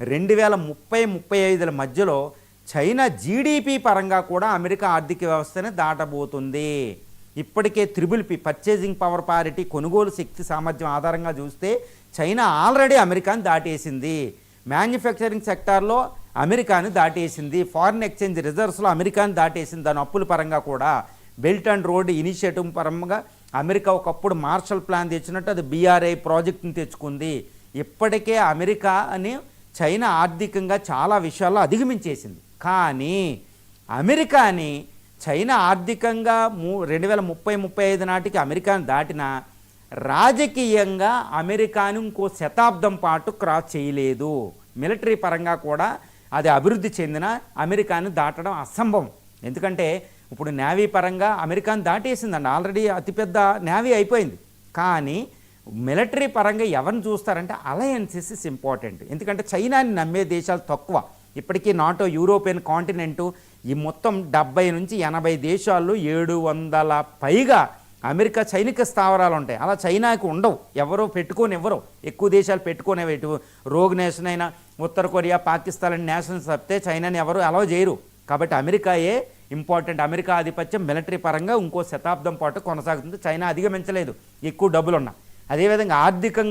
2030-35 మధ్యలో China GDP పరంగా కూడా అమెరికా ఆర్థిక వ్యవస్థని దాటబోతుంది. ఇప్పటికే త్రిబుల్ పర్చేజింగ్ పవర్ పారిటీ, కొనుగోలు శక్తి సామర్థ్యం ఆధారంగా చూస్తే చైనా ఆల్రెడీ అమెరికాని దాటేసింది. మ్యానుఫ్యాక్చరింగ్ సెక్టార్లో అమెరికాని దాటేసింది. Foreign exchange రిజర్వ్స్లో అమెరికాని దాటేసింది. దాని అప్పుల పరంగా కూడా బెల్ట్ అండ్ రోడ్ ఇనిషియేటివ్ పరంగా అమెరికా ఒకప్పుడు మార్షల్ ప్లాన్ తెచ్చినట్టు అది BRI ప్రాజెక్టుని తెచ్చుకుంది. ఇప్పటికే అమెరికా అని చైనా ఆర్థికంగా చాలా విషయాల్లో అధిగమించేసింది. కానీ అమెరికాని చైనా ఆర్థికంగా 2030-35 నాటికి అమెరికాని దాటిన రాజకీయంగా అమెరికాను ఇంకో శతాబ్దం పాటు క్రాస్ చేయలేదు. మిలిటరీ పరంగా కూడా అది అభివృద్ధి చెందిన అమెరికాను దాటడం అసంభవం. ఎందుకంటే ఇప్పుడు నేవీ పరంగా అమెరికాను దాటేసిందండి. ఆల్రెడీ అతిపెద్ద నేవీ అయిపోయింది. కానీ మిలిటరీ పరంగా ఎవరిని చూస్తారంటే అలయన్సెస్ ఇస్ ఇంపార్టెంట్. ఎందుకంటే చైనాని నమ్మే దేశాలు తక్కువ. ఇప్పటికీ నాటో, యూరోపియన్ కాంటినెంటు ఈ మొత్తం 70-80 దేశాల్లో 700 పైగా అమెరికా సైనిక స్థావరాలు ఉంటాయి. అలా చైనాకి ఉండవు, ఎవరో పెట్టుకోనివ్వరు. ఎక్కువ దేశాలు పెట్టుకునేవి. ఇటు రోగ్ నేషన్ అయినా ఉత్తర కొరియా, పాకిస్తాన్ అనే నేషన్స్ తప్పితే చైనాని ఎవరు అలౌ చేయరు. కాబట్టి అమెరికాయే ఇంపార్టెంట్. అమెరికా ఆధిపత్యం మిలిటరీ పరంగా ఇంకో శతాబ్దం పాటు కొనసాగుతుంది. చైనా అధిగమించలేదు ఎక్కువ డబ్బులున్నా. అదేవిధంగా ఆర్థికంగా